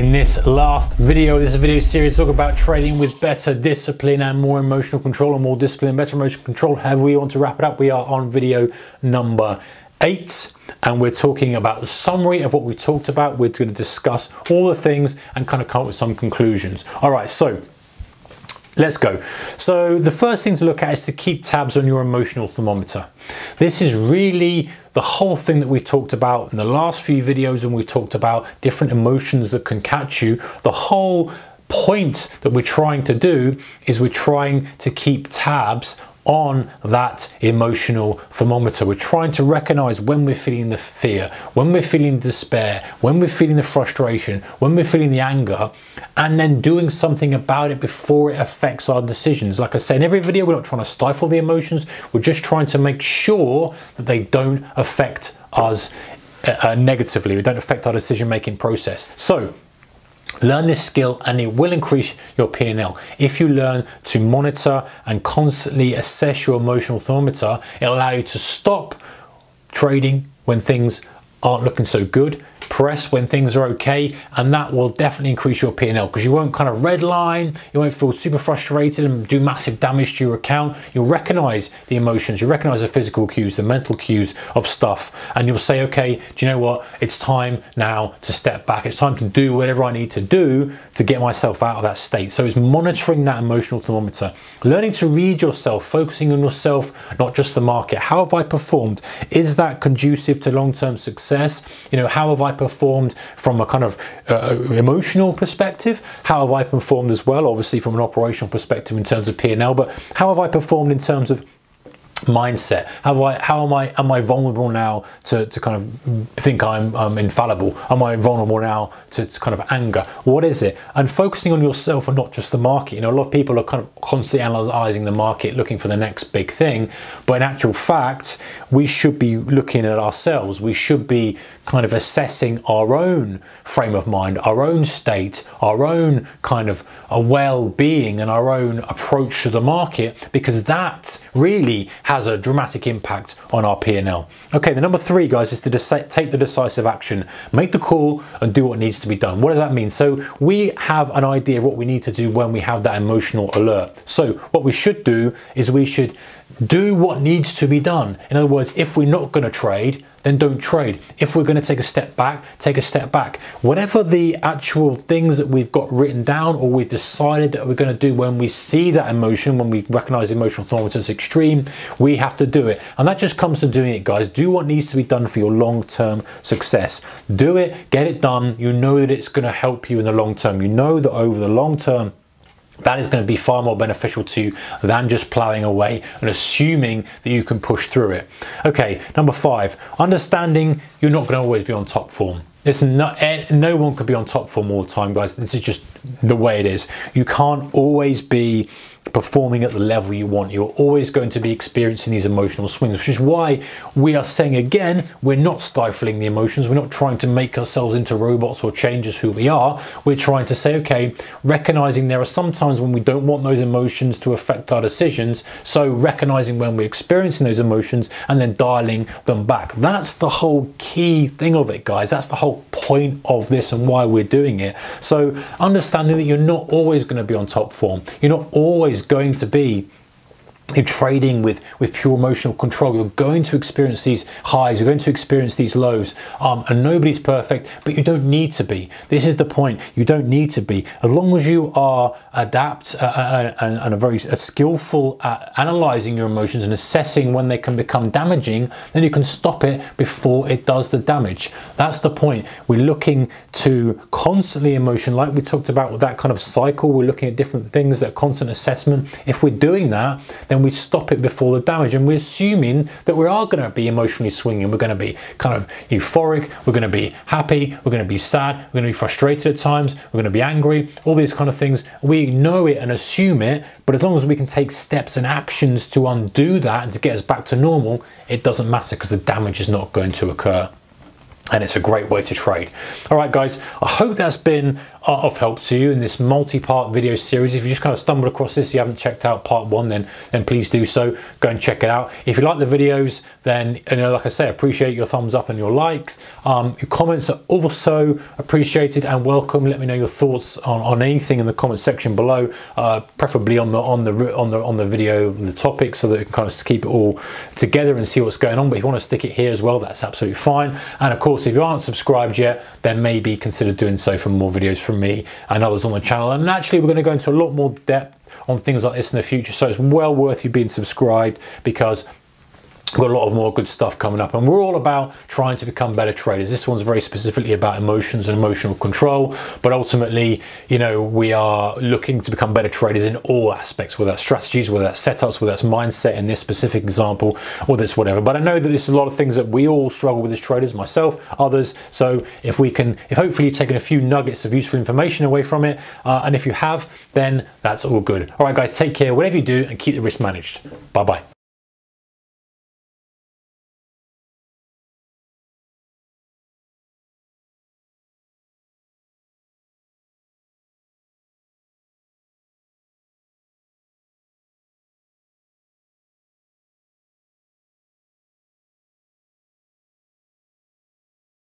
In this last video, this video series, talk about trading with better discipline and more emotional control, or more discipline and better emotional control. However we want to wrap it up, we are on video number 8, and we're talking about the summary of what we talked about. We're going to discuss all the things and kind of come up with some conclusions. All right, so let's go. So the first thing to look at is to keep tabs on your emotional thermometer. This is really the whole thing that we talked about in the last few videos, and we talked about different emotions that can catch you. The whole point that we're trying to do is we're trying to keep tabs on that emotional thermometer. We're trying to recognize when we're feeling the fear, when we're feeling despair, when we're feeling the frustration, when we're feeling the anger, and then doing something about it before it affects our decisions. Like I say in every video, we're not trying to stifle the emotions. We're just trying to make sure that they don't affect us negatively. They don't affect our decision-making process. So learn this skill and it will increase your P&L. If you learn to monitor and constantly assess your emotional thermometer, it'll allow you to stop trading when things aren't looking so good, press when things are okay, and that will definitely increase your P&L because you won't kind of redline, you won't feel super frustrated and do massive damage to your account. You'll recognize the emotions, you recognize the physical cues, the mental cues of stuff, and you'll say, okay, do you know what? It's time now to step back. It's time to do whatever I need to do to get myself out of that state. So it's monitoring that emotional thermometer, learning to read yourself, focusing on yourself, not just the market. How have I performed? Is that conducive to long-term success? You know, how have I performed from a kind of emotional perspective? How have I performed as well, obviously from an operational perspective in terms of P&L, but how have I performed in terms of mindset? Am I vulnerable now to kind of think I'm infallible? Am I vulnerable now to kind of anger? What is it? And focusing on yourself and not just the market. You know, a lot of people are kind of constantly analyzing the market, looking for the next big thing, but in actual fact, we should be looking at ourselves. We should be kind of assessing our own frame of mind, our own state, our own kind of a well-being and our own approach to the market, because that really has a dramatic impact on our P&L. Okay, the number 3, guys, is to take the decisive action. Make the call and do what needs to be done. What does that mean? So we have an idea of what we need to do when we have that emotional alert. So what we should do is we should do what needs to be done. In other words, if we're not going to trade, then don't trade. If we're going to take a step back, take a step back. Whatever the actual things that we've got written down or we've decided that we're going to do when we see that emotion, when we recognize emotional thermometer as extreme, we have to do it. And that just comes to doing it, guys. Do what needs to be done for your long-term success. Do it, get it done. You know that it's going to help you in the long term. You know that over the long term, that is going to be far more beneficial to you than just plowing away and assuming that you can push through it. Okay, number 5, understanding you're not going to always be on top form. Listen, no one could be on top form all the time, guys. This is just the way it is. You can't always be performing at the level you want. You're always going to be experiencing these emotional swings, which is why we are saying again, we're not stifling the emotions. We're not trying to make ourselves into robots or change us who we are. We're trying to say, okay, recognizing there are some times when we don't want those emotions to affect our decisions. So recognizing when we're experiencing those emotions and then dialing them back. That's the whole key thing of it, guys. That's the whole point of this and why we're doing it. So understanding that you're not always going to be on top form. You're not always going to be in trading with pure emotional control. You're going to experience these highs, you're going to experience these lows, and nobody's perfect, but you don't need to be. This is the point. You don't need to be. As long as you are adept and a very skillful at analyzing your emotions and assessing when they can become damaging, then you can stop it before it does the damage. That's the point. We're looking to constantly emotion, like we talked about with that kind of cycle. We're looking at different things, that constant assessment. If we're doing that, then we stop it before the damage, and we're assuming that we are going to be emotionally swinging. We're going to be kind of euphoric, we're going to be happy, we're going to be sad, we're going to be frustrated at times, we're going to be angry, all these kind of things. We know it and assume it, but as long as we can take steps and actions to undo that and to get us back to normal, it doesn't matter because the damage is not going to occur. And it's a great way to trade. All right, guys, I hope that's been of help to you in this multi-part video series. If you just kind of stumbled across this, you haven't checked out part 1, then please do so. Go and check it out. If you like the videos, then, you know, like I say, appreciate your thumbs up and your likes. Your comments are also appreciated and welcome. Let me know your thoughts on anything in the comment section below, preferably on the video, the topic, so that you can kind of keep it all together and see what's going on. But if you want to stick it here as well, that's absolutely fine. And of course, if you aren't subscribed yet, then maybe consider doing so for more videos from me and others on the channel. And naturally, we're going to go into a lot more depth on things like this in the future, so it's well worth you being subscribed, because we've got a lot of more good stuff coming up, and we're all about trying to become better traders. This one's very specifically about emotions and emotional control, but ultimately, you know, we are looking to become better traders in all aspects, whether that's strategies, whether that's setups, whether that's mindset in this specific example, or that's whatever. But I know that there's a lot of things that we all struggle with as traders, myself, others. So if hopefully you've taken a few nuggets of useful information away from it, and if you have, then that's all good. All right, guys, take care, whatever you do, and keep the risk managed. Bye-bye.